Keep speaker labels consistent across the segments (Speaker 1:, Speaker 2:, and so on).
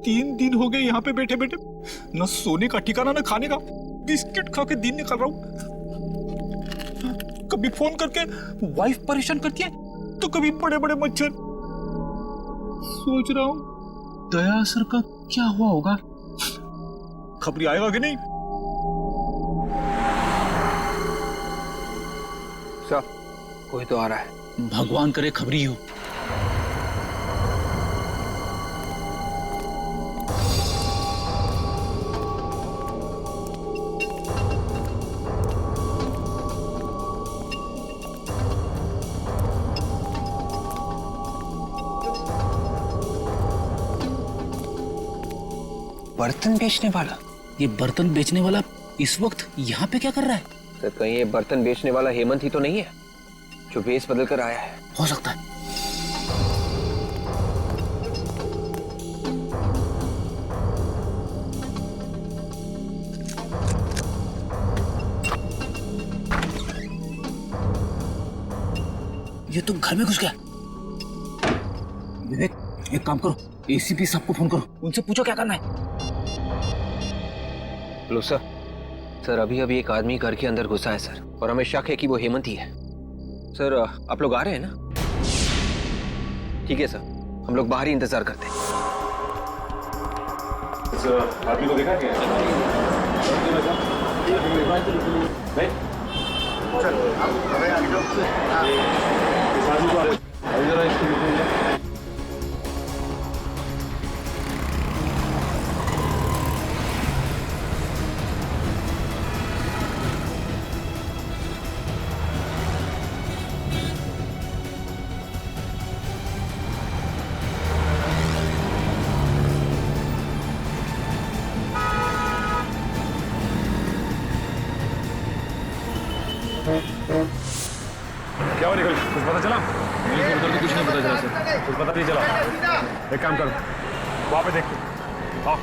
Speaker 1: 3 दिन हो गए यहाँ पे बैठे बैठे, न सोने का ठिकाना न खाने का। बिस्किट खा के दिन निकाल रहा हूँ। कभी फोन करके वाइफ परेशान करती है तो कभी बड़े बड़े मच्छर। सोच रहा हूँ दया सर का क्या हुआ होगा, खबरी आएगा कि नहीं।
Speaker 2: सर कोई तो आ रहा है।
Speaker 1: भगवान करे खबरी हो।
Speaker 2: बर्तन बेचने वाला?
Speaker 3: ये बर्तन बेचने वाला इस वक्त यहाँ पे क्या कर रहा है?
Speaker 2: सर कहीं ये बर्तन बेचने वाला हेमंत ही तो नहीं है जो भेस बदल कर आया है?
Speaker 3: हो सकता है। ये तो घर में घुस गया। विवेक एक काम करो, एसीपी साहब को फोन करो, उनसे पूछो क्या करना है।
Speaker 2: Hello sir. सर अभी अभी एक आदमी घर के अंदर घुसा है सर, और हमें शक है कि वो हेमंत ही है। सर आप लोग आ रहे हैं ना? ठीक है सर, हम लोग बाहर ही इंतजार करते हैं।
Speaker 4: आदमी को देखा क्या? क्या हो निकल, कुछ पता चला?
Speaker 3: उधर तो कुछ नहीं पता चला सर।
Speaker 4: कुछ पता नहीं चला। एक काम करो, वहां पे देखते। आओ।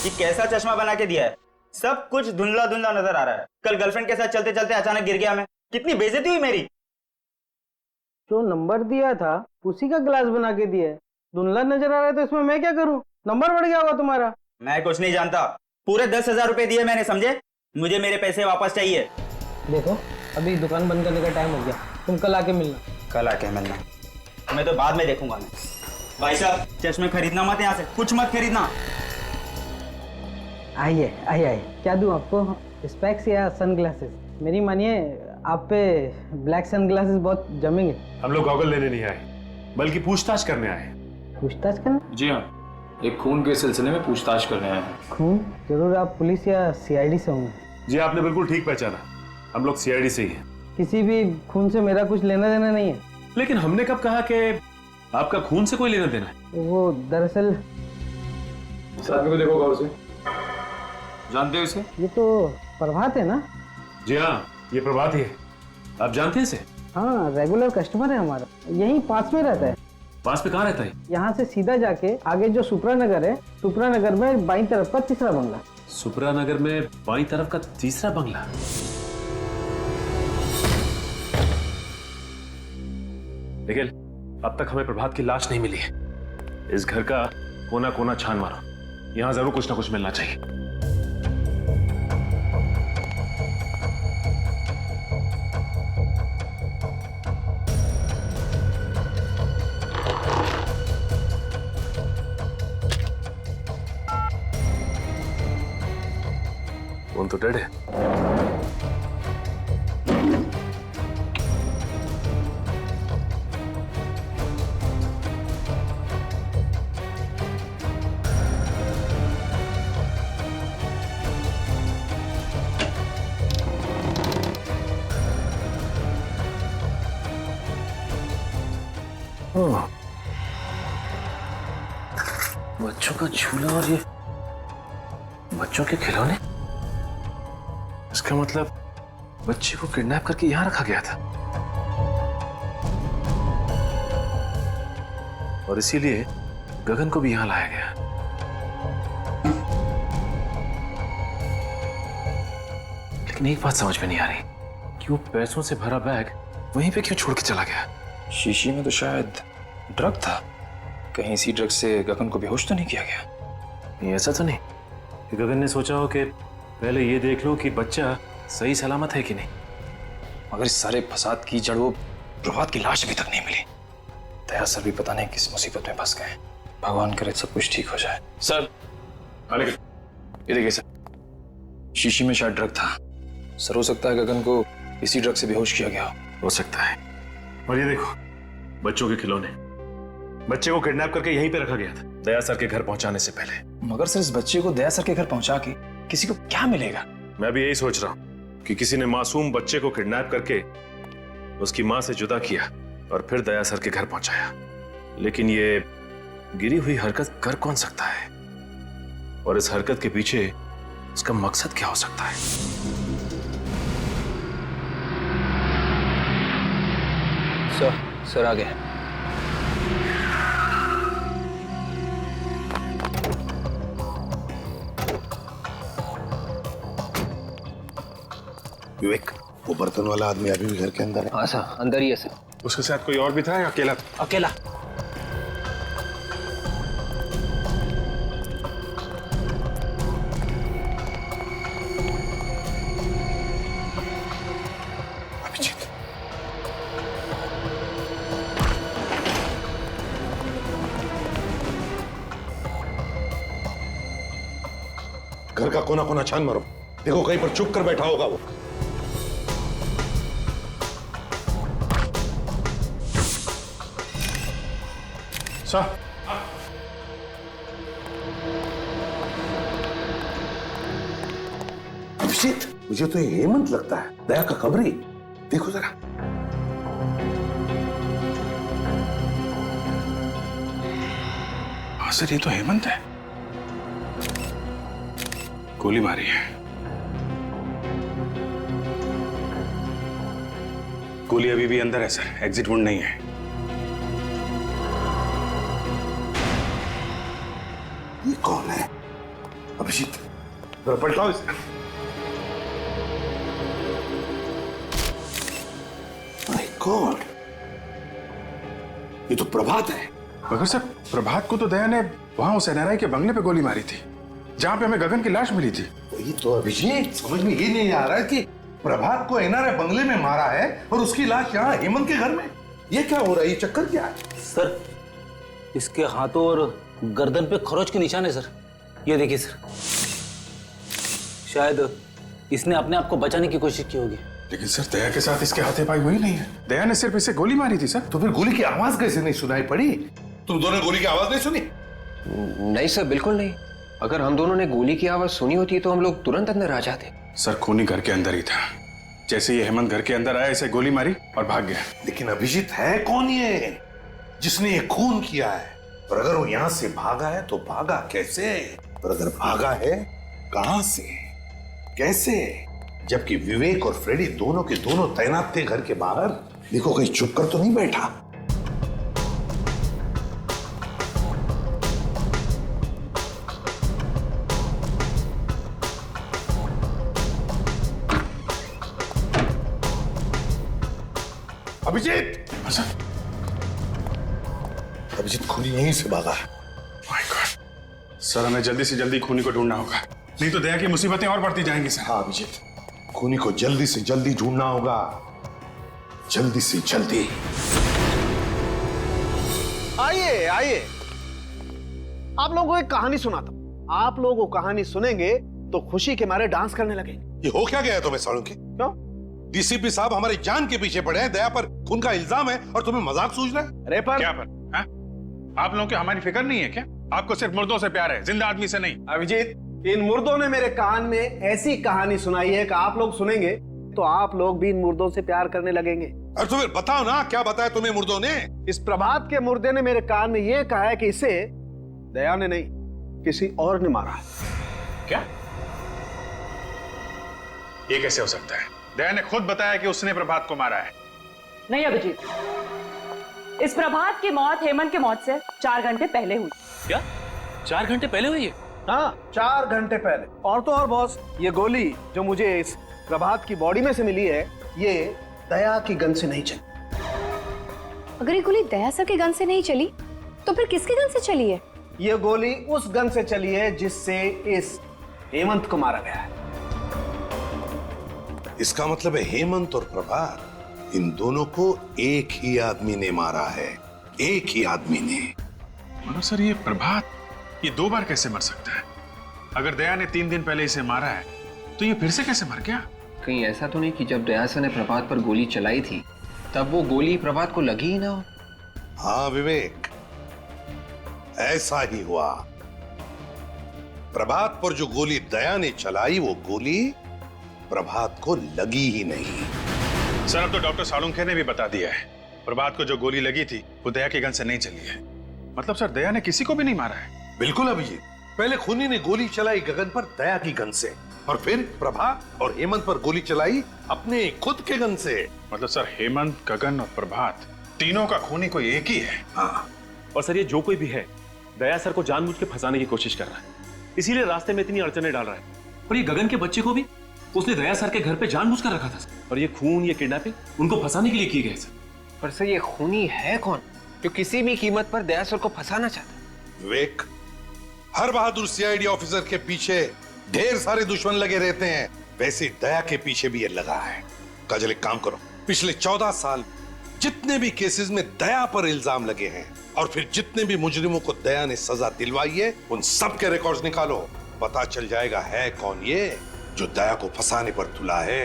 Speaker 5: ये कैसा चश्मा बना के दिया है, सब कुछ धुंधला धुंधला नजर आ रहा है। कल गर्लफ्रेंड के साथ चलते चलते अचानक गिर गया मैं, कितनी बेइज्जती हुई मेरी।
Speaker 6: जो नंबर दिया था उसी का ग्लास बना के दिया है, धुंधला नजर आ रहा है तो इसमें मैं क्या करूं? नंबर बढ़ गया होगा तुम्हारा।
Speaker 5: मैं कुछ नहीं जानता, पूरे 10,000 रुपए दिए मैंने, समझे? मुझे मेरे पैसे वापस चाहिए।
Speaker 6: देखो अभी दुकान बंद करने का टाइम हो गया, तुम कल आके मिलना।
Speaker 5: कल आके मिलना? मैं तो बाद में देखूंगा। मैं भाई साहब चश्मे खरीदना मत, यहाँ से कुछ मत खरीदना।
Speaker 6: आइए आइए आइए, क्या दूं आपको? स्पेक्स या सनग्लासेस? मेरी मानिए आप पे ब्लैक सनग्लासेस बहुत जमेंगे।
Speaker 4: हम लोग गॉगल लेने नहीं आए, बल्कि पूछताछ करने आए।
Speaker 6: पूछताछ करना?
Speaker 7: जी हाँ, एक खून के सिलसिले में पूछताछ करने आए हैं।
Speaker 6: खून? जरूर आप पुलिस या सीआईडी से होंगे।
Speaker 4: जी आपने बिल्कुल ठीक पहचाना, हम लोग सीआईडी से ही हैं।
Speaker 6: किसी भी खून से मेरा कुछ लेना देना नहीं है।
Speaker 4: लेकिन हमने कब कहा कि आपका खून से कोई लेना देना है?
Speaker 6: वो दरअसल
Speaker 7: इस आदमी को देखो गौर से, जानते हो इसे?
Speaker 6: ये तो प्रभात है ना?
Speaker 4: जी हाँ, ये प्रभात ही है। आप जानते हैं इसे?
Speaker 6: हाँ, रेगुलर कस्टमर है हमारा, यहीं पास में रहता है।
Speaker 4: पास में कहाँ रहता है?
Speaker 6: यहाँ से सीधा जाके आगे जो सुप्रा नगर है, सुप्रा नगर में बाईं तरफ का तीसरा बंगला।
Speaker 4: सुप्रा नगर में बाईं तरफ का तीसरा बंगला? निखिल, अब तक हमें प्रभात की लाश नहीं मिली है। इस घर का कोना कोना छान मारो, यहाँ जरूर कुछ ना कुछ मिलना चाहिए। फोन तो डेड है।
Speaker 3: बच्चों का झूला और ये बच्चों के खिलौने,
Speaker 4: इसका मतलब बच्चे को किडनैप करके यहां रखा गया था और इसीलिए गगन को भी यहां लाया गया। लेकिन एक बात समझ में नहीं आ रही कि वो पैसों से भरा बैग वहीं पे क्यों छोड़ के चला गया?
Speaker 7: शीशी में तो शायद ड्रग था।
Speaker 1: कहीं इसी ड्रग से गगन को बेहोश तो नहीं किया गया?
Speaker 4: ये ऐसा तो नहीं कि गगन ने सोचा हो कि पहले ये देख लो कि बच्चा सही सलामत है कि नहीं।
Speaker 1: मगर इस सारे फसाद की जड़ वो प्रभात की लाश अभी तक नहीं मिली। दया सर भी पता नहीं किस मुसीबत में फंस गए। भगवान करे सब कुछ ठीक हो जाए। सर ये देखिए सर, शीशी में शायद ड्रग था। सर हो सकता है गगन को इसी ड्रग से बेहोश किया गया
Speaker 4: हो सकता है। और ये देखो बच्चों के खिलौने, बच्चे को किडनैप करके यहीं पे रखा गया था दया सर के घर पहुंचाने से पहले।
Speaker 1: मगर सर इस बच्चे को दया सर के घर पहुंचा के किसी को क्या मिलेगा?
Speaker 4: मैं भी यही सोच रहा हूं कि किसी ने मासूम बच्चे को किडनैप करके उसकी मां से जुदा किया और फिर दया सर के घर पहुंचाया। लेकिन ये गिरी हुई हरकत कर कौन सकता है, और इस हरकत के पीछे उसका मकसद क्या हो सकता है?
Speaker 2: सर आ गए।
Speaker 8: विवेक, वो बर्तन वाला आदमी अभी भी घर के अंदर है?
Speaker 2: हाँ सर, अंदर ही है सर।
Speaker 7: उसके साथ कोई और भी था या अकेला?
Speaker 1: अकेला।
Speaker 8: अभिजीत, घर का कोना कोना छान मारो, देखो कहीं पर चुप कर बैठा होगा वो।
Speaker 7: सर,
Speaker 8: अभिजीत, मुझे तो ये हेमंत लगता है, दया का खबरी। देखो जरा।
Speaker 7: हाँ सर, ये तो हेमंत है। गोली मारी है। गोली अभी भी अंदर है सर, एग्जिट वुंड नहीं है।
Speaker 8: ये कौन है? अभिजीत, जरा पलटाओ इसे। माय गॉड, ये तो प्रभात है।
Speaker 7: मगर सर, प्रभात को तो दया ने वहां उस एनआरआई के बंगले पे गोली मारी थी, जहां पे हमें गगन की लाश मिली थी।
Speaker 8: वही तो अभिजीत, समझ में ये नहीं आ रहा है कि प्रभात को एनआरआई बंगले में मारा है और उसकी लाश यहाँ हेमंत के घर में। ये क्या हो रहा है? ये चक्कर क्या है?
Speaker 9: सर, इसके हाथों और गर्दन पे खरोच के निशान है सर। ये देखिए सर, शायद इसने अपने आप को बचाने की कोशिश की होगी।
Speaker 7: लेकिन सर, दया के साथ इसके हाथे पाई हुई नहीं है। दया ने सिर्फ इसे गोली मारी थी सर।
Speaker 8: तो फिर गोली की आवाज कैसे नहीं सुनाई पड़ी? तुम दोनों ने गोली की आवाज नहीं सुनी?
Speaker 2: नहीं सर, बिल्कुल नहीं। अगर हम दोनों ने गोली की आवाज सुनी होती तो हम लोग तुरंत अंदर आ जाते।
Speaker 7: सर, खूनी घर के अंदर ही था। जैसे ये हेमंत घर के अंदर आया, इसे गोली मारी और भाग गया।
Speaker 8: लेकिन अभिजीत, है कौन ये जिसने ये खून किया है? और अगर वो यहां से भागा है तो भागा कैसे? और अगर भागा है, कहां से, कैसे? जबकि विवेक और फ्रेडी दोनों के दोनों तैनात थे घर के बाहर। देखो कहीं चुप कर तो नहीं बैठा। अभिजीत, अभिजीत खूनी यहीं से भागा है।
Speaker 7: माय गॉड, सर हमें जल्दी से जल्दी खूनी को ढूंढना होगा, नहीं तो दया की मुसीबतें और बढ़ती जाएंगी सर।
Speaker 8: हाँ अभिजीत, खूनी को जल्दी से जल्दी ढूंढना होगा, जल्दी से जल्दी।
Speaker 6: आइए आइए, आप लोगों को एक कहानी सुनाता हूं। आप लोग वो कहानी सुनेंगे तो खुशी के मारे डांस करने लगेंगे।
Speaker 8: ये हो क्या गया तुम्हें सालों के?
Speaker 6: क्यों?
Speaker 8: डीसीपी साहब हमारी जान के पीछे पड़े हैं, दया पर खून का इल्जाम है और तुम्हें मजाक सूझ रहा है?
Speaker 6: अरे पर
Speaker 7: क्या पर? हाँ? आप लोगों की हमारी फिक्र नहीं है क्या? आपको सिर्फ मुर्दों से प्यार है, जिंदा आदमी से नहीं।
Speaker 6: अभिजीत, इन मुर्दों ने मेरे कान में ऐसी कहानी सुनाई है कि आप लोग सुनेंगे तो आप लोग भी इन मुर्दों से प्यार करने लगेंगे।
Speaker 8: और तो फिर बताओ ना, क्या बताया तुम्हें मुर्दों ने?
Speaker 6: इस प्रभात के मुर्दे ने मेरे कान में यह कहा है कि इसे दया ने नहीं, किसी और ने मारा है।
Speaker 7: क्या? ये कैसे हो सकता है? दया ने खुद बताया कि उसने प्रभात को मारा है।
Speaker 10: नहीं अभिजीत, इस प्रभात की मौत हेमंत की मौत से 4 घंटे पहले हुई।
Speaker 9: क्या 4 घंटे पहले हुई है?
Speaker 6: हाँ, 4 घंटे पहले। और तो और बॉस, ये गोली जो मुझे इस प्रभात की बॉडी में से मिली है, ये दया की गन से नहीं चली।
Speaker 11: अगर ये गोली दया सर के गन से नहीं चली तो फिर किसके गन से चली है?
Speaker 6: ये गोली उस गन से चली है जिससे इस हेमंत को मारा गया है।
Speaker 8: इसका मतलब है हेमंत और प्रभात, इन दोनों को एक ही आदमी ने मारा है, एक ही आदमी ने।
Speaker 7: मतलब सर ये प्रभात ये 2 बार कैसे मर सकता है? अगर दया ने 3 दिन पहले इसे मारा है तो ये फिर से कैसे मर गया?
Speaker 2: कहीं ऐसा तो नहीं कि जब दया सर ने प्रभात पर गोली चलाई थी तब वो गोली प्रभात को लगी ही ना हो?
Speaker 8: हाँ विवेक, ऐसा ही हुआ। प्रभात पर जो गोली दया ने चलाई वो गोली प्रभात को लगी ही नहीं।
Speaker 7: सर अब तो डॉक्टर सालुंखे ने भी बता दिया है, प्रभात को जो गोली लगी थी वो दया के गन से नहीं चली है। मतलब सर दया ने किसी को भी नहीं मारा है?
Speaker 8: बिल्कुल अभिजीत, पहले खूनी ने गोली चलाई गगन पर दया की गन से, और फिर प्रभात और हेमंत पर गोली चलाई अपने खुद के गन से।
Speaker 7: मतलब सर हेमंत, गगन और प्रभात तीनों का खूनी कोई एक ही है।
Speaker 8: हाँ,
Speaker 4: और सर ये जो कोई भी है दया सर को जानबूझ के फंसाने की कोशिश कर रहा है, इसीलिए रास्ते में इतनी अड़चने डाल रहा है।
Speaker 9: और ये गगन के बच्चे को भी उसने दया सर के घर पे जानबूझ कर रखा था सर।
Speaker 4: और ये खून, ये किडनैपिंग उनको फंसाने के लिए किए गए सर।
Speaker 2: पर सर ये खूनी है कौन जो किसी भी कीमत पर दया सर को फंसाना चाहता है?
Speaker 8: विवेक, हर बहादुर सीआईडी ऑफिसर के पीछे ढेर सारे दुश्मन लगे रहते हैं, वैसे दया के पीछे भी ये लगा है। काजल एक काम करो, पिछले 14 साल जितने भी केसेस में दया पर इल्जाम लगे हैं और फिर जितने भी मुजरिमों को दया ने सजा दिलवाई है उन सब के रिकॉर्ड्स निकालो, पता चल जाएगा है कौन ये जो दया को फंसाने पर तुला है।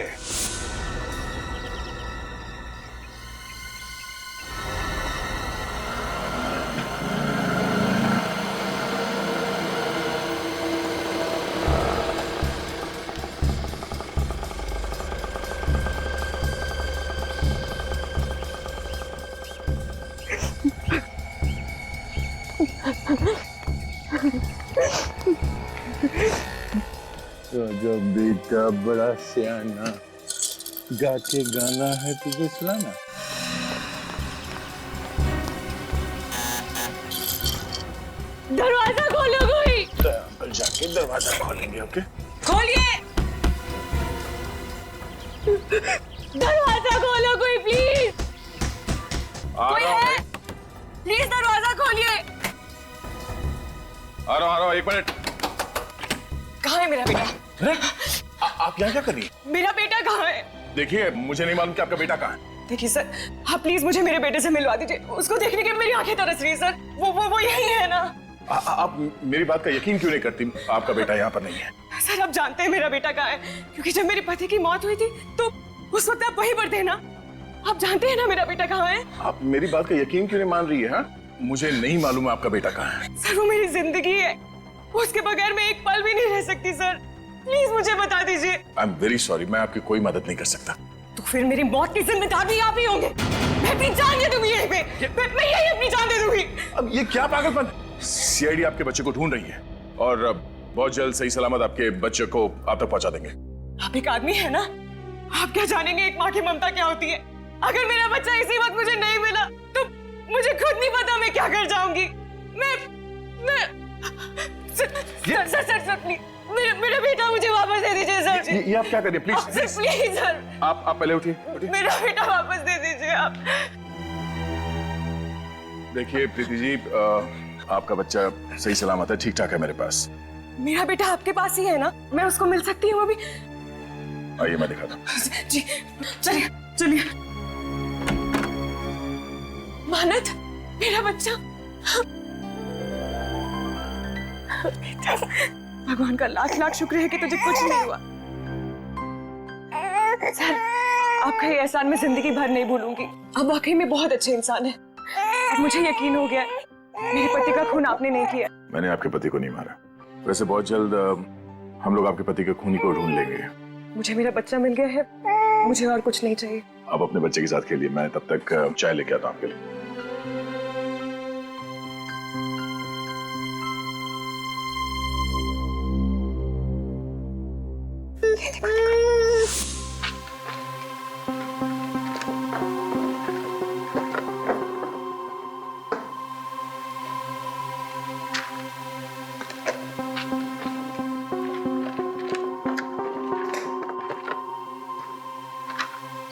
Speaker 3: तो जो बेटा बड़ा सियाना, गा के गाना है तुझे सुनाना।
Speaker 10: दरवाजा खोलो कोई।
Speaker 7: अंकल जाके दरवाजा खोलेंगे। ओके
Speaker 10: खोलिए, दरवाजा खोलो कोई प्लीज। कोई है? प्लीज दरवाजा खोलिए।
Speaker 7: आ रहा हूँ, 1 मिनट।
Speaker 10: कहाँ है मेरा बेटा?
Speaker 7: अरे आप यहाँ क्या कर रही हैं?
Speaker 10: मेरा बेटा कहाँ है?
Speaker 7: देखिए मुझे नहीं मालूम कि आपका बेटा कहाँ है।
Speaker 10: देखिए सर, आप प्लीज मुझे मेरे बेटे से मिलवा दीजिए। उसको देखने के मेरी आंखें तरस रही है सर। वो यही है ना?
Speaker 7: आप मेरी बात का यकीन क्यों नहीं करती? आपका बेटा यहाँ पर नहीं है।
Speaker 10: सर आप जानते हैं मेरा बेटा कहाँ है, क्योंकि जब मेरे पति की मौत हुई थी तो उस वक्त आप वहीं पर थे ना। आप जानते हैं ना मेरा बेटा कहाँ है?
Speaker 7: आप मेरी बात का यकीन क्यों नहीं मान रही है? हाँ? मुझे नहीं मालूम आपका बेटा कहाँ है।
Speaker 10: सर वो मेरी जिंदगी है, उसके बगैर मैं एक पल भी नहीं रह सकती सर। प्लीज मुझे बता दीजिए।
Speaker 7: आई एम वेरी सॉरी, मैं आपकी कोई मदद नहीं कर सकता।
Speaker 10: तो फिर मेरी मौत की जिम्मेदार भी आप ही होंगे। मैं अपनी जान दे दूंगी यहीं पे। मैं यही अपनी जान दे दूंगी।
Speaker 7: अब ये क्या पागलपन? सीआईडी आपके बच्चे को ढूंढ रही है और बहुत जल्द सही सलामत आपके बच्चे को आप तक पहुंचा देंगे।
Speaker 10: आप एक आदमी है ना, आप क्या जानेंगे एक माँ की ममता क्या होती है। अगर मेरा बच्चा इसी वक्त मुझे नहीं मिला तो मुझे खुद नहीं पता मैं क्या कर जाऊंगी। सर प्लीज मेरा बेटा मुझे वापस दे दीजिए सर।
Speaker 7: ये आप क्या करिए प्लीज
Speaker 10: प्लीज सर।
Speaker 7: आप पहले उठिए।
Speaker 10: मेरा बेटा वापस दे दीजिए आप।
Speaker 7: देखिए प्रीति जी, आपका बच्चा सही सलामत है, ठीक ठाक है मेरे पास।
Speaker 10: मेरा बेटा आपके पास ही है ना? मैं उसको मिल सकती हूँ अभी?
Speaker 7: आइए मैं दिखाता हूँ।
Speaker 10: जी चलिए चलिए। मानत, मेरा बच्चा। भगवान का लाख लाख शुक्र है कि तुझे कुछ नहीं हुआ। सर आपका ये एहसान मैं जिंदगी भर नहीं भूलूंगी। आप वाकई में बहुत अच्छे इंसान हैं। अब मुझे यकीन हो गया मेरे पति का खून आपने नहीं किया।
Speaker 7: मैंने आपके पति को नहीं मारा। वैसे बहुत जल्द हम लोग आपके पति के खूनी को ढूंढ लेंगे।
Speaker 10: मुझे मेरा बच्चा मिल गया है, मुझे और कुछ नहीं चाहिए।
Speaker 7: आप अपने बच्चे के साथ खेलिए, मैं तब तक चाय लेके आता हूँ आपके लिए।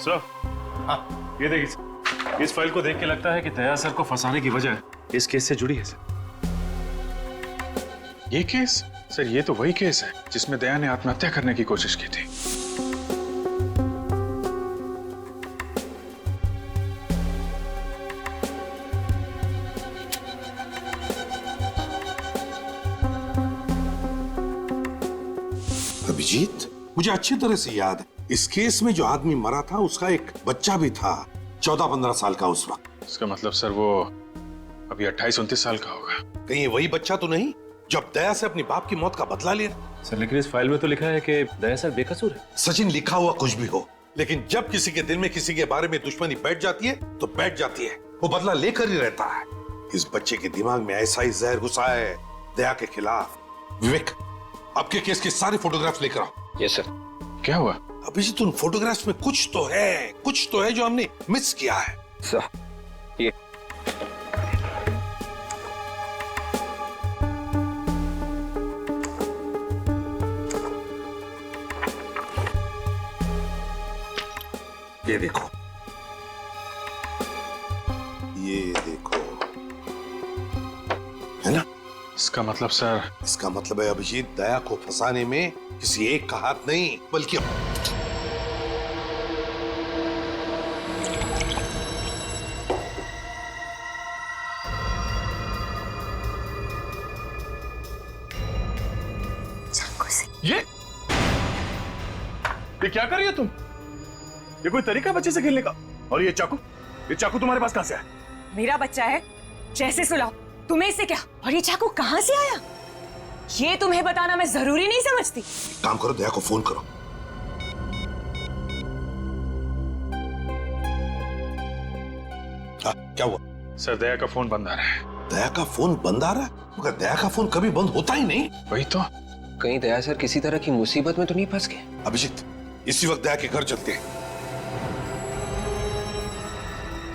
Speaker 4: सर, हाँ ये देखिए, इस फाइल को देख के लगता है कि दया सर को फंसाने की वजह इस केस से जुड़ी है सर।
Speaker 7: ये केस? सर ये तो वही केस है जिसमें दया ने आत्महत्या करने की कोशिश की थी।
Speaker 8: अभिजीत, मुझे अच्छी तरह से याद है, इस केस में जो आदमी मरा था उसका एक बच्चा भी था, 14-15 साल का उस वक्त।
Speaker 7: इसका मतलब सर वो अभी 28-29 साल का होगा।
Speaker 8: कहीं ये वही बच्चा तो नहीं जब दया से अपनी बाप की मौत का बदला लिया?
Speaker 4: सर लेकिन इस फाइल में तो लिखा है कि दया सर बेकसूर है।
Speaker 8: सचिन, लिखा हुआ कुछ भी हो, लेकिन जब किसी के दिल में किसी के बारे में दुश्मनी बैठ जाती है तो बैठ जाती है, वो बदला लेकर ही रहता है। इस बच्चे के दिमाग में ऐसा ही जहर घुसा है दया के खिलाफ। विवेक, आपके केस के सारे फोटोग्राफ्स लेकर आओ।
Speaker 2: Yes sir.
Speaker 7: क्या हुआ?
Speaker 8: अभिजीत, उन फोटोग्राफ्स में कुछ तो है जो हमने मिस किया है।
Speaker 2: सर ये
Speaker 8: देखो, ये देखो, है ना?
Speaker 7: इसका मतलब सर?
Speaker 8: इसका मतलब है अभिजीत, दया को फंसाने में किसी एक का हाथ नहीं बल्कि
Speaker 4: ये क्या कर रही हो तुम? ये कोई तरीका बच्चे से खेलने का? और ये चाकू तुम्हारे पास कहां से आया?
Speaker 10: मेरा बच्चा है, जैसे सुलाओ। तुम्हें इससे क्या? और ये चाकू कहां से आया? ये तुम्हें बताना मैं जरूरी नहीं समझती।
Speaker 8: काम करो, दया को फोन करो। क्या हुआ?
Speaker 7: सर दया का फोन बंद आ रहा है।
Speaker 8: दया का फोन बंद आ रहा है? मगर दया का फोन कभी बंद होता ही नहीं।
Speaker 7: वही तो।
Speaker 2: कहीं दया सर किसी तरह की मुसीबत में तो नहीं फंस गए?
Speaker 8: अभिजीत, इसी वक्त दया के घर चलते हैं।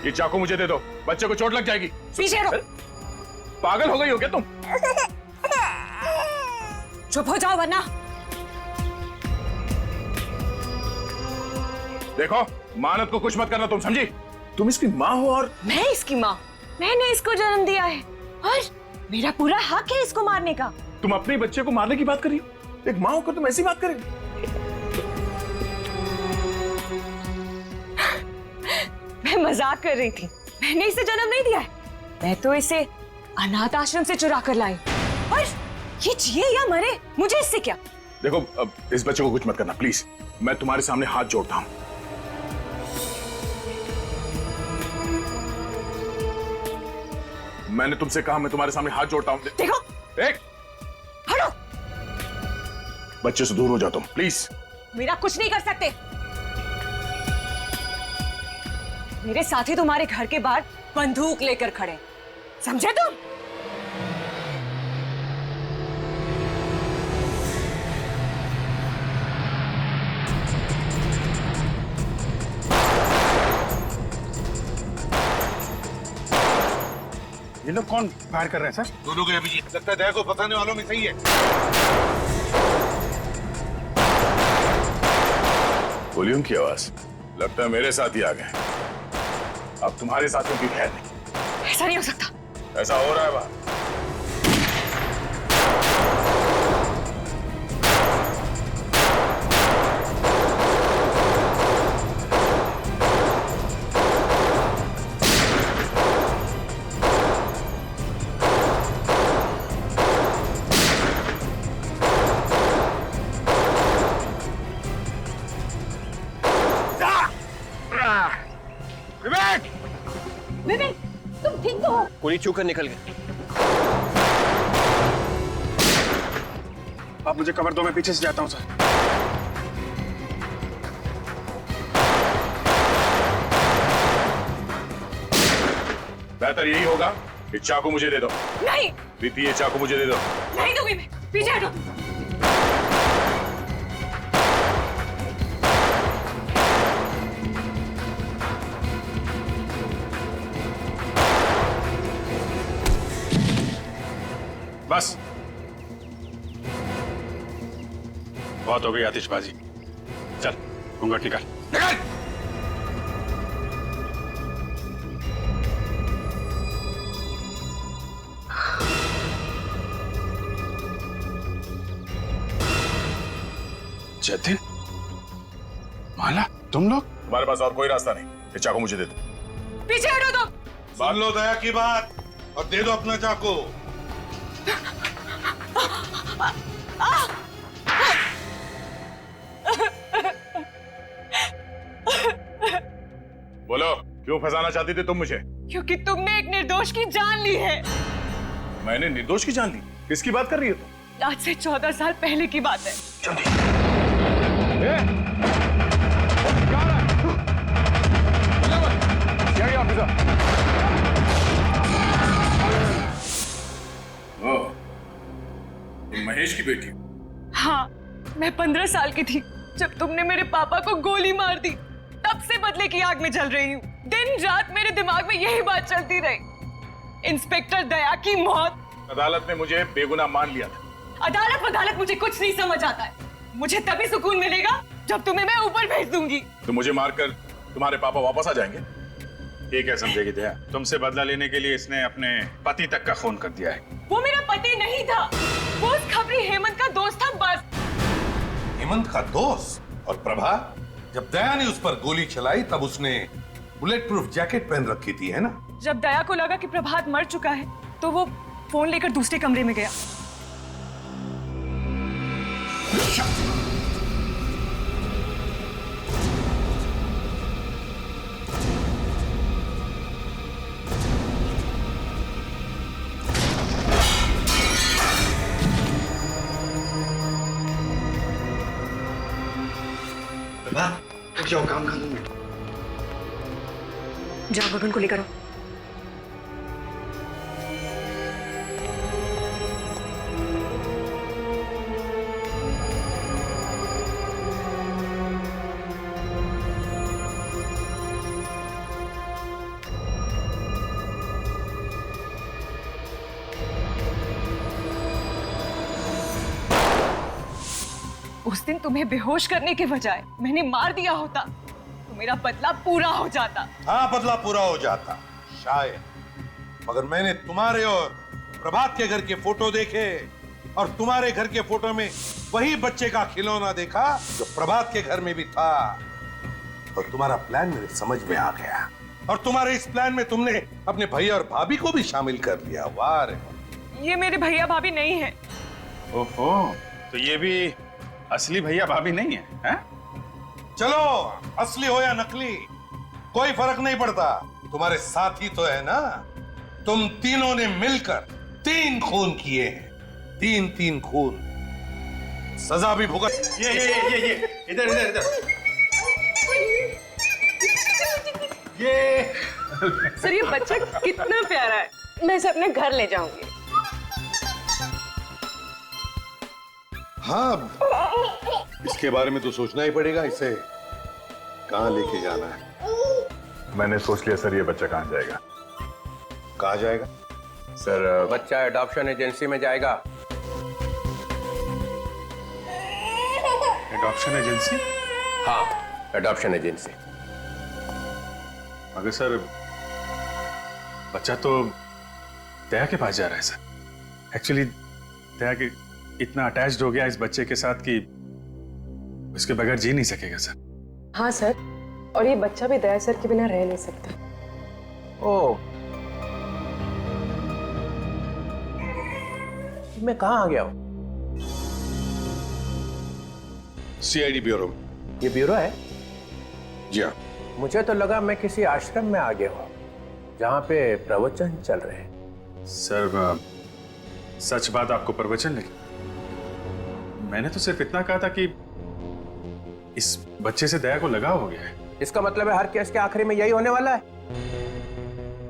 Speaker 4: ये चाकू मुझे दे दो, बच्चे को चोट लग जाएगी।
Speaker 10: पीछे रहो।
Speaker 4: पागल हो गई हो क्या तुम?
Speaker 10: चुप हो जाओ वरना।
Speaker 4: देखो, मानत को कुछ मत करना, तुम समझी? तुम इसकी माँ हो और
Speaker 10: मैं इसकी माँ। मैंने इसको जन्म दिया है और मेरा पूरा हक है इसको मारने का।
Speaker 4: तुम अपने बच्चे को मारने की बात कर रही हो? एक माँ होकर तुम ऐसी बात करेगी?
Speaker 10: मैं मजाक कर रही थी। मैंने इसे जन्म नहीं दिया है, मैं तो इसे अनाथ आश्रम से चुरा कर लाई। और ये जिए या मरे, मुझे इससे क्या?
Speaker 4: देखो, अब इस बच्चे को कुछ मत करना प्लीज। मैं तुम्हारे सामने हाथ जोड़ता हूं। मैंने तुमसे कहा, मैं तुम्हारे सामने हाथ जोड़ता हूं।
Speaker 10: देखो,
Speaker 4: एक
Speaker 10: हटो।
Speaker 4: बच्चे से दूर हो जाओ तुम प्लीज।
Speaker 10: मेरा कुछ नहीं कर सकते। मेरे साथी तुम्हारे घर के बाहर बंदूक लेकर खड़े, समझे तुम?
Speaker 7: ये लोग कौन फायर कर रहे हैं सर?
Speaker 8: दोनों के अभिजीत, लगता है दया को फंसाने वालों में सही है।
Speaker 4: वॉल्यूम की आवाज, लगता है मेरे साथ ही आ गए। अब तुम्हारे साथियों की खैर नहीं।
Speaker 10: ऐसा नहीं हो सकता।
Speaker 4: ऐसा हो रहा है बात।
Speaker 10: विवेक, तुम ठीक तो हो?
Speaker 2: गोली चूक कर निकल गए।
Speaker 7: आप मुझे कवर दो, मैं पीछे से जाता हूं सर।
Speaker 4: बेहतर यही होगा कि चाकू मुझे दे दो।
Speaker 10: नहीं।
Speaker 4: प्रीति, ये चाकू मुझे दे दो।
Speaker 10: नहीं दूंगी मैं। पीछे हटो।
Speaker 7: बस बहुत हो गई आतिशबाजी। चल घूंघट निकाल। जतिन, माला, तुम लोग?
Speaker 8: तुम्हारे पास और कोई रास्ता नहीं, ये चाकू मुझे दे दो।
Speaker 10: पीछे हटो तुम।
Speaker 8: मान लो दया की बात और दे दो अपना चाकू। बोलो, क्यों फंसाना चाहती थी तुम मुझे?
Speaker 10: क्योंकि तुमने एक निर्दोष की जान ली है।
Speaker 8: मैंने निर्दोष की जान ली? किसकी बात कर रही हो तुम?
Speaker 10: आज से 14 साल पहले की बात है।
Speaker 8: महेश की बेटी?
Speaker 10: हाँ, मैं 15 साल की थी जब तुमने मेरे पापा को गोली मार दी। तब से बदले की आग में जल रही हूँ। दिन रात मेरे दिमाग में यही बात चलती रही। इंस्पेक्टर दया की मौत।
Speaker 8: अदालत ने मुझे बेगुनाह मान लिया था।
Speaker 10: अदालत मुझे कुछ नहीं समझ आता है। मुझे तभी सुकून मिलेगा जब तुम्हें मैं ऊपर भेज दूंगी।
Speaker 8: तो मुझे मारकर तुम्हारे पापा वापस आ जाएंगे?
Speaker 7: ये क्या समझेगी दया? तुमसे बदला लेने के लिए इसने अपने पति तक का खून कर दिया है।
Speaker 10: वो मेरा पति नहीं था, वो उस खबरी हेमंत का दोस्त था बस।
Speaker 8: हेमंत का दोस्त? और प्रभा? जब दया ने उस पर गोली चलाई तब उसने बुलेट प्रूफ जैकेट पहन रखी थी, है ना?
Speaker 10: जब दया को लगा कि प्रभात मर चुका है तो वो फोन लेकर दूसरे कमरे में गया।
Speaker 6: जाओ, काम खत्म है।
Speaker 10: जाओ गगन को लेकर आओ। उस दिन तुम्हें बेहोश करने के बजाय मैंने मार दिया होता तो मेरा बदला पूरा हो जाता।
Speaker 8: हाँ, बदला पूरा हो जाता शायद, मगर मैंने तुम्हारे और प्रभात के घर के फोटो देखे और तुम्हारे घर के फोटो में वही बच्चे का खिलौना देखा जो प्रभात के घर में भी था। और तुम्हारा प्लान मेरे समझ में आ गया और तुम्हारे इस प्लान में तुमने अपने भैया और भाभी को भी शामिल कर लिया। वाह रे!
Speaker 10: ये मेरे भैया भाभी नहीं है।
Speaker 7: ओहो, तो ये भी असली भैया भाभी नहीं है, हैं?
Speaker 8: चलो, असली हो या नकली कोई फर्क नहीं पड़ता, तुम्हारे साथी तो है ना। तुम तीनों ने मिलकर 3 खून किए हैं, 3 खून। सजा भी भुगत।
Speaker 7: ये इधर इधर इधर। ये
Speaker 10: सर, ये बच्चा कितना प्यारा है। मैं इसे अपने घर ले जाऊंगी।
Speaker 8: हाँ, इसके बारे में तो सोचना ही पड़ेगा, इसे कहाँ लेके जाना है।
Speaker 4: मैंने सोच लिया सर, ये बच्चा कहाँ जाएगा?
Speaker 8: कहाँ जाएगा?
Speaker 4: सर,
Speaker 2: बच्चा एडॉप्शन एजेंसी में जाएगा।
Speaker 7: Adoption agency?
Speaker 2: हाँ, एडॉप्शन एजेंसी।
Speaker 7: मगर सर, बच्चा तो दया के पास जा रहा है सर। एक्चुअली दया के इतना अटैच्ड हो गया इस बच्चे के साथ कि उसके बगैर जी नहीं सकेगा सर।
Speaker 11: हाँ सर, और ये बच्चा भी दया सर के बिना रह नहीं सकता।
Speaker 2: ओह, मैं कहाँ आ गया हूँ?
Speaker 8: सीआईडी ब्यूरो में।
Speaker 2: ये ब्यूरो है?
Speaker 8: जी हाँ।
Speaker 2: मुझे तो लगा मैं किसी आश्रम में आ गया हूँ जहाँ पे प्रवचन चल रहे हैं।
Speaker 7: सर, सच बात आपको प्रवचन लगी? मैंने तो सिर्फ इतना कहा था कि इस बच्चे से दया को लगाव हो गया है।
Speaker 2: इसका मतलब है हर केस के आखिरी में यही होने वाला है?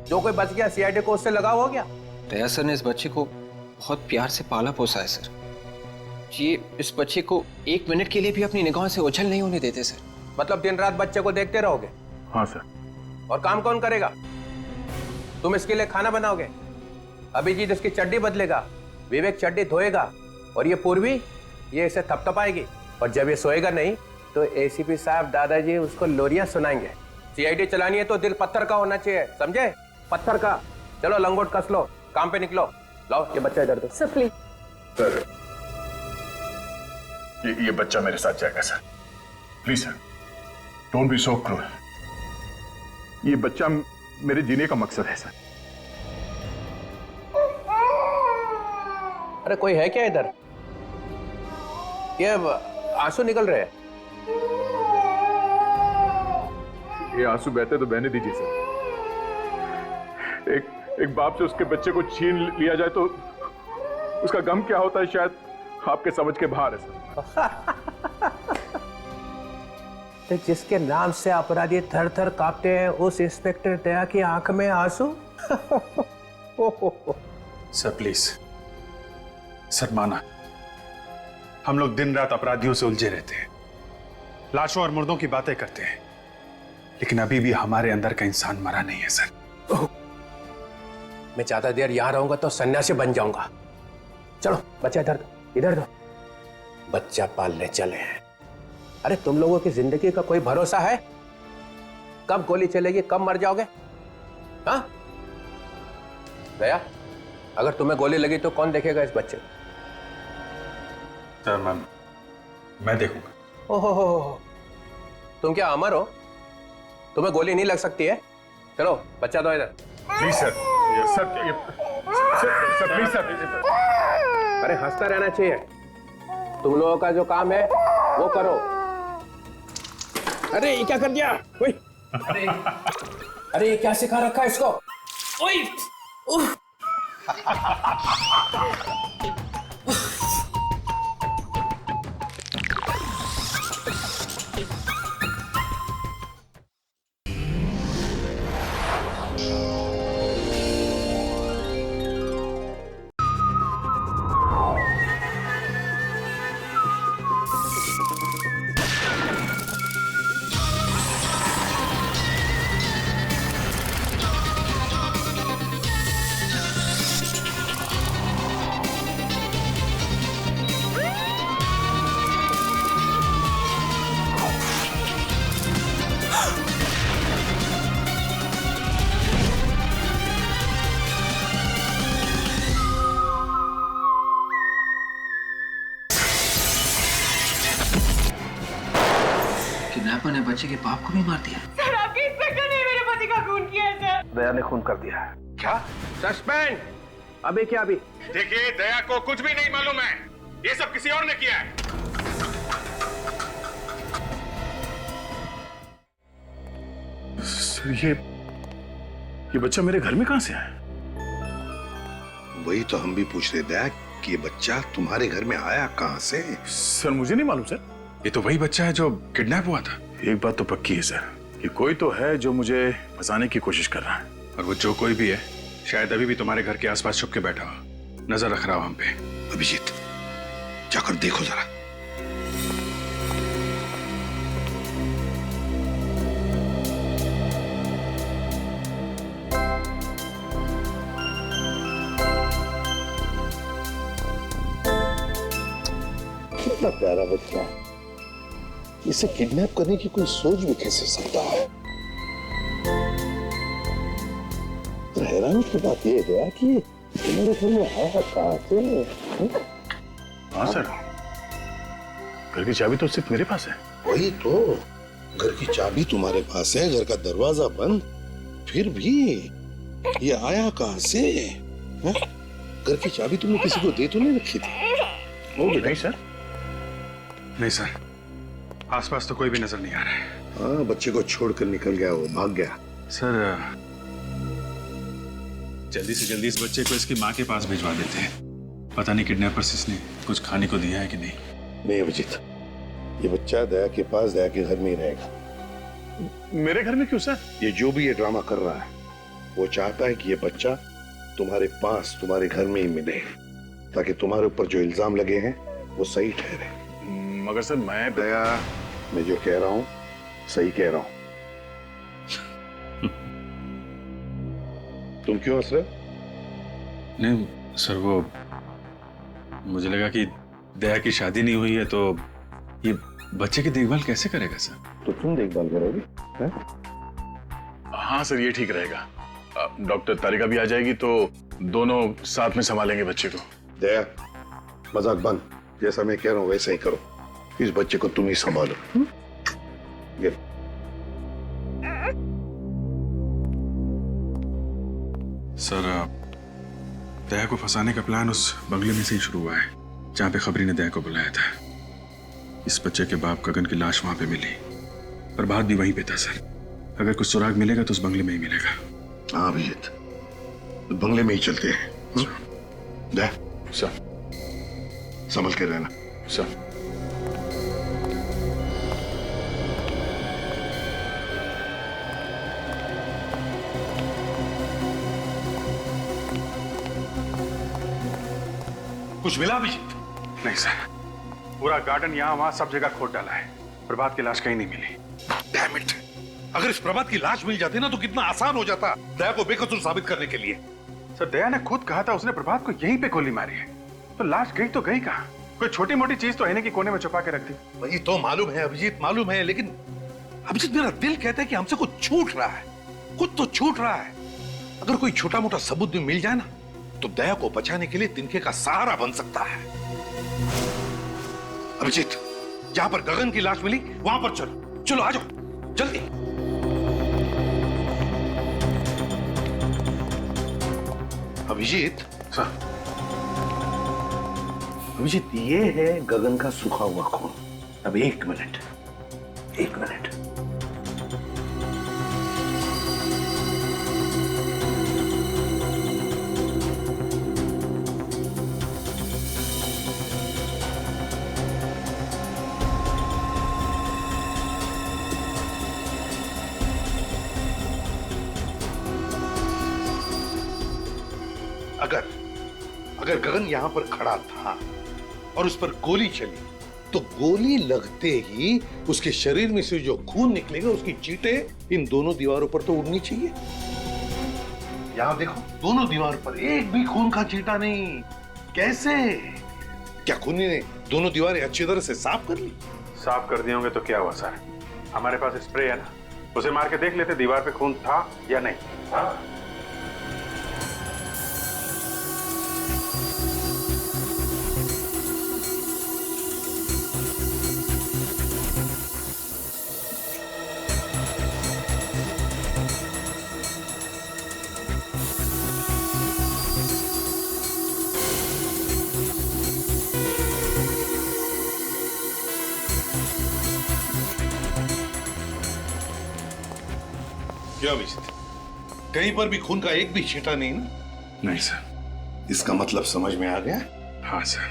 Speaker 2: जो कोई बच गया सीआईडी को उससे लगाव हो गया?
Speaker 12: दया सर ने इस बच्चे को बहुत प्यार से पाला पोसा है सर। ये इस बच्चे को 1 मिनट के लिए भी अपनी निगाहों से ओझल नहीं होने देते सर।
Speaker 2: मतलब दिन रात बच्चे को देखते रहोगे?
Speaker 4: हाँ सर।
Speaker 2: और काम कौन करेगा? तुम इसके लिए खाना बनाओगे, अभिजीत इसकी चड्डी बदलेगा, विवेक चड्डी धोएगा, और ये पूर्वी ये इसे थपथपाएगी, और जब ये सोएगा नहीं तो एसीपी साहब दादाजी उसको लोरियां सुनाएंगे। सीआईडी चलानी है तो दिल पत्थर का होना चाहिए, समझे? पत्थर का। चलो लंगोट कस लो, काम पे निकलो। लाओ ये बच्चा इधर दो।
Speaker 11: Sir please.
Speaker 8: सर,
Speaker 7: ये बच्चा मेरे साथ जाएगा sir. Please sir, don't be so cruel. ये बच्चा मेरे जीने का मकसद है सर।
Speaker 12: अरे कोई है क्या इधर? ये आंसू निकल रहे हैं।
Speaker 7: ये आंसू बहते तो बहने दीजिए सर। एक बाप से उसके बच्चे को छीन लिया जाए तो उसका गम क्या होता है, शायद आपके समझ के बाहर है सर।
Speaker 12: तो जिसके नाम से अपराधी थर थर कांपते हैं, उस इंस्पेक्टर दया की आंख में आंसू?
Speaker 7: सर प्लीज सर, माना हम लोग दिन रात अपराधियों से उलझे रहते हैं, लाशों और मुर्दों की बातें करते हैं, लेकिन अभी भी हमारे अंदर का इंसान मरा नहीं है सर।
Speaker 12: मैं ज्यादा देर यहां रहूंगा तो सन्यासी बन जाऊंगा। चलो बच्चा इधर दो, इधर दो। बच्चा पालने चले हैं। अरे तुम लोगों की जिंदगी का कोई भरोसा है? कब गोली चलेगी, कब मर जाओगे? हाँ दया, अगर तुम्हें गोली लगी तो कौन देखेगा इस बच्चे को?
Speaker 7: सर मैं देखूंगा।
Speaker 12: ओहो, तुम क्या अमर हो? तुम्हें गोली नहीं लग सकती है? चलो बच्चा दो इधर।
Speaker 7: Please sir, sir please sir.
Speaker 12: अरे हंसता रहना चाहिए। तुम लोगों का जो काम है वो करो। अरे ये क्या कर दिया? ओए, अरे ये क्या सिखा रखा है इसको? ओए,
Speaker 2: किडनैपर ने बच्चे के बाप को भी मार दिया।
Speaker 10: सर आपके इंस्पेक्टर ने मेरे पति का खून किया है सर।
Speaker 6: दया ने खून कर दिया है।
Speaker 12: क्या सस्पेंड? अभी क्या अभी?
Speaker 7: देखिए, दया को कुछ भी नहीं मालूम है, ये सब किसी और ने किया है। सर ये बच्चा मेरे घर में कहां से आया?
Speaker 8: वही तो हम भी पूछ रहे दया कि ये बच्चा तुम्हारे घर में आया कहां से?
Speaker 7: सर मुझे नहीं मालूम सर। ये तो वही बच्चा है जो किडनैप हुआ था। एक बात तो पक्की है सर कि कोई तो है जो मुझे फंसाने की कोशिश कर रहा है, और वो जो कोई भी है शायद अभी भी तुम्हारे घर के आसपास छुप के बैठा हो, नजर रख रहा हो हम पे।
Speaker 8: अभिजीत, जाकर देखो जरा। कितना प्यारा बच्चा, इसे किडनैप करने की कोई सोच भी कैसे सकता है? तो हैरानी की बात यह है कि मेरे घर में आया कहां से?
Speaker 7: हाँ सर, घर की चाबी तो सिर्फ मेरे पास है।
Speaker 8: वही तो, घर की चाबी तुम्हारे पास है, घर का दरवाजा बंद, फिर भी ये आया कहां से? घर की चाबी तुमने किसी को दे तो नहीं रखी थी?
Speaker 7: नहीं सर, नहीं सर, आसपास तो कोई भी नजर नहीं आ रहा है।
Speaker 8: हाँ, बच्चे को छोड़कर निकल गया, वो भाग गया।
Speaker 7: सर जल्दी से जल्दी इस बच्चे को इसकी माँ के पास भिजवा देते हैं। पता नहीं किडनैपर्स इसने कुछ खाने को दिया है कि नहीं।
Speaker 8: नहीं अभिजीत, ये बच्चा दया के पास, दया के घर में ही रहेगा।
Speaker 7: मेरे घर में क्यों सर?
Speaker 8: ये जो भी ये ड्रामा कर रहा है, वो चाहता है कि ये बच्चा तुम्हारे पास, तुम्हारे घर में ही मिले, ताकि तुम्हारे ऊपर जो इल्जाम लगे हैं वो सही ठहरे।
Speaker 7: मगर सर
Speaker 8: दया, मैं जो कह रहा हूं सही कह रहा हूं। तुम क्यों हंस रहे?
Speaker 7: नहीं सर, वो मुझे लगा कि दया की शादी नहीं हुई है तो ये बच्चे की देखभाल कैसे करेगा सर?
Speaker 8: तो तुम देखभाल करोगे?
Speaker 7: हाँ सर, ये ठीक रहेगा। डॉक्टर तारिका भी आ जाएगी तो दोनों साथ में संभालेंगे बच्चे को।
Speaker 8: दया, मजाक बंद, जैसा मैं कह रहा हूँ वैसा ही करो। इस बच्चे को तुम ही संभालो। ये
Speaker 7: सर, दया को फंसाने का प्लान उस बंगले में से ही शुरू हुआ है जहां पे खबरी ने दया को बुलाया था। इस बच्चे के बाप गगन की लाश वहां पे मिली, प्रभात भी वहीं पे था सर। अगर कुछ सुराग मिलेगा तो उस बंगले में ही मिलेगा।
Speaker 8: हाँ अभिजीत, बंगले में ही चलते हैं। दया,
Speaker 7: सर।
Speaker 8: संभल के रहना।
Speaker 7: सर।
Speaker 8: कुछ मिला अभिजीत?
Speaker 7: नहीं सर, पूरा गार्डन यहाँ वहां सब जगह खोद डाला है। प्रभात की लाश कहीं नहीं मिली।
Speaker 8: Damn it! अगर इस प्रभात की लाश मिल जाती ना तो कितना आसान हो जाता दया को बेकसूर साबित करने के लिए।
Speaker 7: सर, दया ने खुद कहा था उसने प्रभात को यहीं पे गोली मारी है, तो लाश गई तो गई कहाँ? कोई छोटी मोटी चीज तो है कि कोने में छुपा के रख दी।
Speaker 8: वही तो मालूम है अभिजीत, मालूम है, लेकिन अभिजीत मेरा दिल कहता है कि हमसे कुछ छूट रहा है, कुछ तो छूट रहा है। अगर कोई छोटा मोटा सबूत भी मिल जाए ना तो दया को बचाने के लिए तिनके का सहारा बन सकता है। अभिजीत, जहां पर गगन की लाश मिली वहां पर चलो, चलो आ जाओ जल्दी। अभिजीत
Speaker 7: सर।
Speaker 8: अभिजीत, ये है गगन का सूखा हुआ खून। अब एक मिनट, एक मिनट। अगर गगन यहां पर खड़ा था और उस पर गोली चली तो गोली लगते ही उसके शरीर में से जो खून निकलेगा उसकी चींटें इन दोनों दीवारों पर तो उड़नी चाहिए। यहां देखो, दोनों दीवार पर एक भी खून का चींटा नहीं। कैसे? क्या खूनी ने दोनों दीवारें अच्छी तरह से साफ कर ली?
Speaker 7: साफ कर दिए होंगे तो क्या हुआ सर? हमारे पास स्प्रे है ना, उसे मार के देख लेते दीवार पे खून था या नहीं। हाँ?
Speaker 8: क्या अभिजीत, कहीं पर भी खून का एक भी छींटा नहीं ना?
Speaker 7: नहीं सर।
Speaker 8: इसका मतलब समझ में आ गया?
Speaker 7: हाँ सर,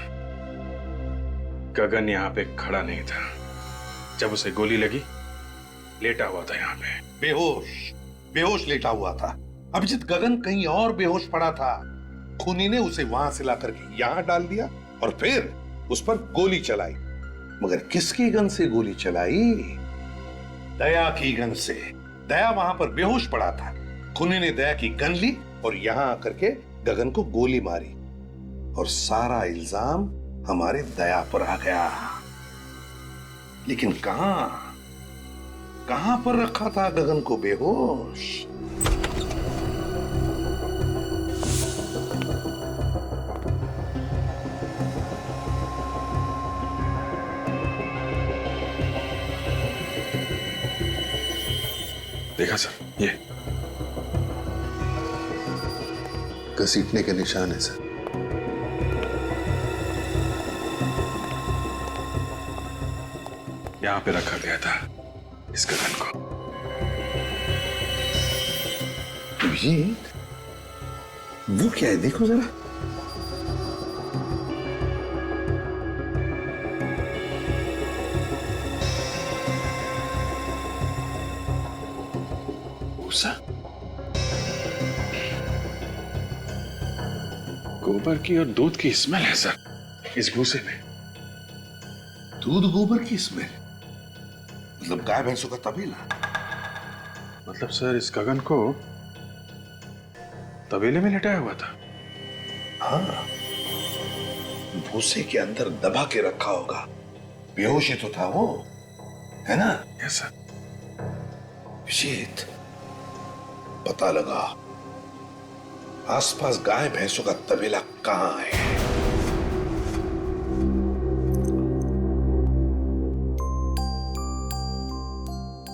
Speaker 7: गगन यहाँ पे खड़ा नहीं था। जब उसे गोली लगी लेटा हुआ था यहाँ पे,
Speaker 8: बेहोश लेटा हुआ था। अभिजीत, गगन कहीं और बेहोश पड़ा था। खूनी ने उसे वहां से लाकर के यहाँ डाल दिया और फिर उस पर गोली चलाई। मगर किसकी गन से गोली चलाई? दया की गन से। दया वहां पर बेहोश पड़ा था, खूनी ने दया की गन ली और यहां आकर के गगन को गोली मारी और सारा इल्जाम हमारे दया पर आ गया। लेकिन कहां पर रखा था गगन को बेहोश?
Speaker 7: देखा सर, ये
Speaker 8: घसीटने के निशान है सर।
Speaker 7: यहां पे रखा गया था इस गगन को।
Speaker 8: अभिजीत, वो क्या है देखो जरा।
Speaker 7: गोबर की और दूध की स्मेल है सर इस भूसे में।
Speaker 8: दूध गोबर की स्मेल? मतलब गाय भैंसों का तबेला?
Speaker 7: मतलब सर इस गगन को तबेले में लिटाया हुआ था।
Speaker 8: हाँ, भूसे के अंदर दबा के रखा होगा। बेहोश ही तो था वो, है ना?
Speaker 7: Yes sir.
Speaker 8: विजेत, पता लगा आसपास गाय भैंसों का तबेला कहां है।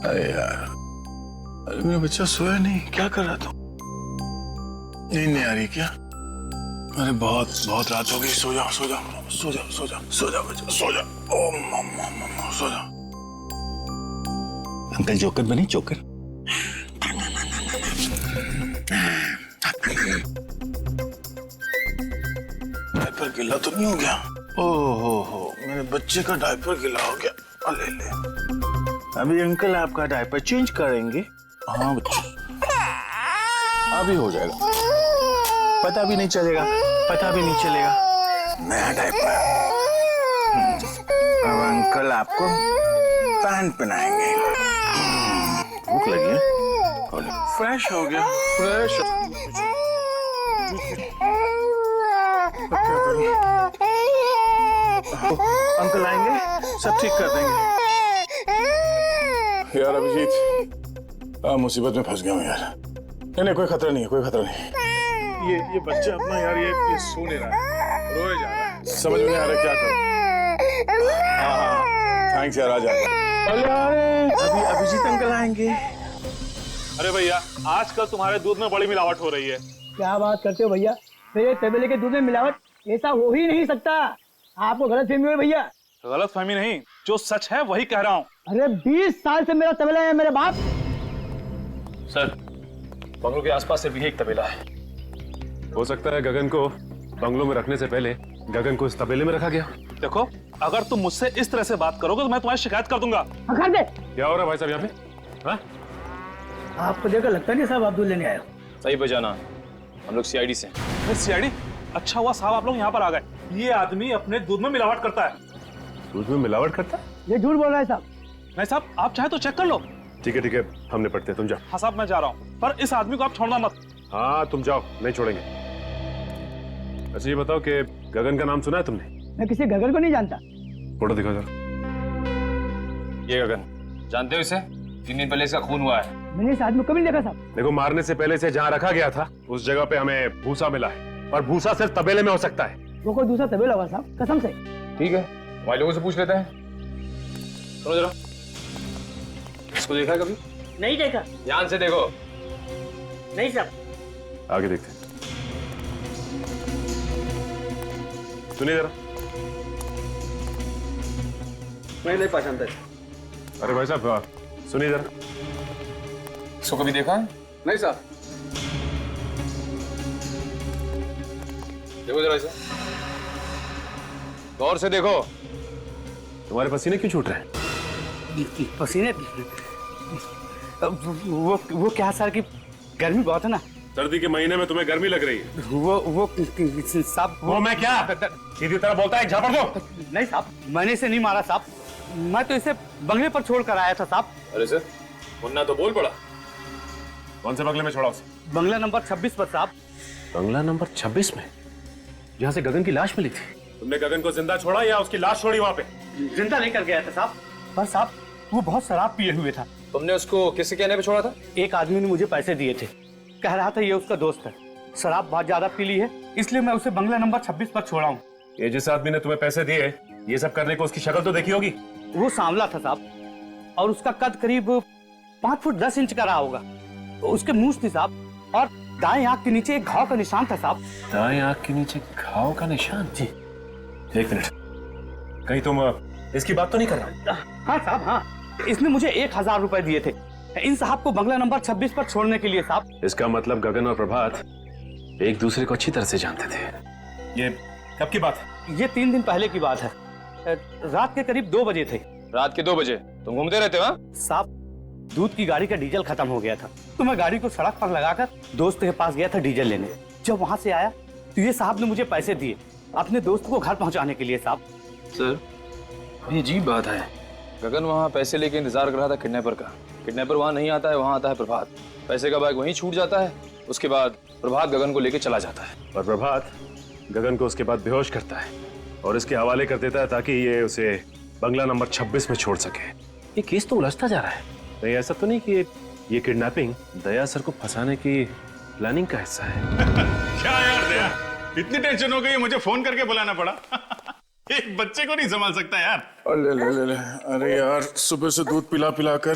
Speaker 3: अरे यार, अरे मेरा बच्चा सोया नहीं, क्या कर रहा तू? नींद नहीं आ रही क्या? अरे बहुत बहुत रात हो गई, सो जाओ सो जाओ सो जाओ सो जाओ सो जाओ बच्चा, सो जाओ। ओ मम्मा सो जाओ। अंकल जोकर बने, जोकर। डायपर गिला तो नहीं हो गया? हो मेरे बच्चे का डायपर गिला हो गया। ले ले, अभी अंकल आपका डायपर चेंज करेंगे। हाँ बच्चा, अभी हो जाएगा, पता भी नहीं चलेगा, पता भी नहीं चलेगा। नया डायपर। अब अंकल आपको पैंट पहनाएंगे। भूख लगी है? फ्रेश हो गया, फ्रेश। अंकल आएंगे, सब ठीक कर देंगे। यार अभिजीत, मुसीबत में फंस गया हूँ यार। नहीं कोई खतरा नहीं है, कोई खतरा नहीं। ये बच्चा अपना यार ये सो नहीं रहा है, रोए जा रहा है, समझ में नहीं आ रहा क्या करूं। हाँ थैंक्स यार, आ जा। अभी अभिजीत अंकल आएंगे।
Speaker 7: अरे भैया, आजकल तुम्हारे दूध में बड़ी मिलावट हो रही है।
Speaker 13: क्या बात करते हो भैया, मेरे तबेले के दूध में मिलावट? ऐसा हो ही नहीं सकता, आपको गलत फहमी हुई भैया।
Speaker 7: गलत फहमी नहीं, जो सच है वही कह रहा हूँ।
Speaker 13: अरे 20 साल से मेरा तबेला है मेरे बाप।
Speaker 1: सर, बंगलों के आसपास सिर्फ यही एक तबेला है।
Speaker 4: हो सकता है गगन को बंगलों में रखने से पहले गगन को इस तबेले में रखा गया।
Speaker 7: देखो, अगर तुम मुझसे इस तरह से बात करोगे तो मैं तुम्हारी शिकायत कर दूंगा।
Speaker 13: कर दे।
Speaker 4: क्या हो रहा है भाई साहब यहाँ पे? हाँ?
Speaker 13: आपको देखकर लगता नहीं साहब आप दूध लेने आए हो।
Speaker 1: सही बजाना, हम लोग सीआईडी से।
Speaker 7: सीआईडी? अच्छा हुआ साहब आप लोग यहाँ पर आ गए। ये आदमी अपने दूध में मिलावट करता है।
Speaker 4: दूध में मिलावट करता?
Speaker 13: ये झूठ बोल रहा है साहब।
Speaker 7: नहीं साहब, आप चाहे तो चेक कर लो।
Speaker 4: ठीक है, हम निपटते हैं, तुम जाओ।
Speaker 7: हाँ साहब, मैं जा रहा हूँ, पर इस आदमी को आप छोड़ना मत।
Speaker 4: हाँ तुम जाओ, नहीं छोड़ेंगे। अच्छा ये बताओ कि गगन का नाम सुना है तुमने?
Speaker 13: मैं किसी गगन को नहीं जानता।
Speaker 4: फोटो दिखाओ जरा।
Speaker 1: ये गगन, जानते हो इसे? 3 दिन पहले इसका खून हुआ है।
Speaker 13: मैंने इस आदमी को कभी नहीं देखा साहब।
Speaker 4: देखो, मारने से पहले से जहाँ रखा गया था उस जगह पे हमें भूसा मिला है, और भूसा सिर्फ तबेले में हो सकता है।
Speaker 13: वो कोई दूसरा तबेला होगा साहब, कसम से।
Speaker 1: ठीक है, हमारे लोगों से पूछ लेते हैं। सुनो जरा, इसको देखा है कभी?
Speaker 13: नहीं देखा।
Speaker 1: ध्यान से देखो।
Speaker 13: नहीं साहब।
Speaker 4: आगे देखते हैं। सुनिए जरा।
Speaker 6: मैं नहीं पहचानता।
Speaker 4: अरे भाई साहब सुनिए जरा।
Speaker 1: इसको कभी देखा है?
Speaker 6: नहीं साहब।
Speaker 1: देखो जरा इसे, गौर से देखो।
Speaker 4: तुम्हारे पसीने क्यों छूट रहे हैं?
Speaker 6: पसीने? वो क्या सर की गर्मी बहुत है ना।
Speaker 4: सर्दी के महीने में तुम्हें गर्मी लग रही है?
Speaker 6: वो साहब।
Speaker 4: वो मैं क्या सीधी तरह बोलता है, झापड़ दो।
Speaker 6: नहीं साहब, मैंने इसे नहीं मारा साहब, मैं तो इसे बंगले पर छोड़ कर आया था साहब।
Speaker 1: अरे सर, मुन्ना तो बोल पड़ा।
Speaker 4: कौन से बंगले में छोड़ा उसे?
Speaker 6: बंगला नंबर 26 पर साहब।
Speaker 4: बंगला नंबर 26 में, जहाँ से गगन की लाश मिली थी? तुमने गगन को जिंदा छोड़ा या उसकी लाश छोड़ी वहाँ पे?
Speaker 6: जिंदा लेकर गया था साहब, पर साहब वो बहुत शराब पिए हुए था।
Speaker 1: तुमने उसको किससे कहने पे छोड़ा था?
Speaker 6: एक आदमी ने मुझे पैसे दिए थे, कह रहा था ये उसका दोस्त है, शराब बहुत ज्यादा पी ली है, इसलिए मैं उसे बंगला नंबर 26 पर छोड़ा हूँ।
Speaker 4: ये जिस आदमी ने तुम्हें पैसे दिए ये सब करने को, उसकी शक्ल तो देखी होगी?
Speaker 6: वो सांवला था साहब, और उसका कद करीब 5 फुट 10 इंच का रहा होगा। उसके मूंछ थी साहब, और दाएं आंख के नीचे एक घाव का निशान था साहब।
Speaker 4: दाएं आंख के नीचे घाव का निशान?
Speaker 6: जी।
Speaker 4: 1 मिनट, कहीं तुम इसकी बात तो नहीं कर रहा?
Speaker 6: हाँ साहब, हाँ। इसने मुझे 1000 रुपए दिए थे इन साहब को बंगला नंबर 26 पर छोड़ने के लिए साहब।
Speaker 4: इसका मतलब गगन और प्रभात एक दूसरे को अच्छी तरह से जानते थे। ये कब की बात है?
Speaker 6: ये 3 दिन पहले की बात है, रात के करीब 2 बजे थे।
Speaker 1: रात के 2 बजे तुम घूमते रहते हो?
Speaker 6: साहब, दूध की गाड़ी का डीजल खत्म हो गया था, तो मैं गाड़ी को सड़क पर लगाकर दोस्त के पास गया था डीजल लेने। जब वहां से आया तो ये साहब ने मुझे पैसे दिए अपने दोस्त को घर पहुंचाने के लिए साहब।
Speaker 1: सर, ये अजीब बात है, गगन वहाँ पैसे लेके इंतजार कर रहा था किडनैपर का। किडनैपर वहाँ नहीं आता है, वहाँ आता है प्रभात। पैसे का बैग वहीं छूट जाता है, उसके बाद प्रभात गगन को लेके चला जाता है।
Speaker 4: और प्रभात गगन को उसके बाद बेहोश करता है और इसके हवाले कर देता है ताकि ये उसे बंगला नंबर 26 में छोड़ सके। ये केस तो उलझता जा रहा है। नहीं ऐसा तो नहीं कि ये किडनैपिंग दया सर को फंसाने की प्लानिंग का हिस्सा है?
Speaker 7: क्या यार दया, इतनी टेंशन हो गई मुझे फोन करके बुलाना पड़ा। एक बच्चे को नहीं संभाल सकता यार।
Speaker 3: ले। अरे यार, सुबह से दूध पिला पिला कर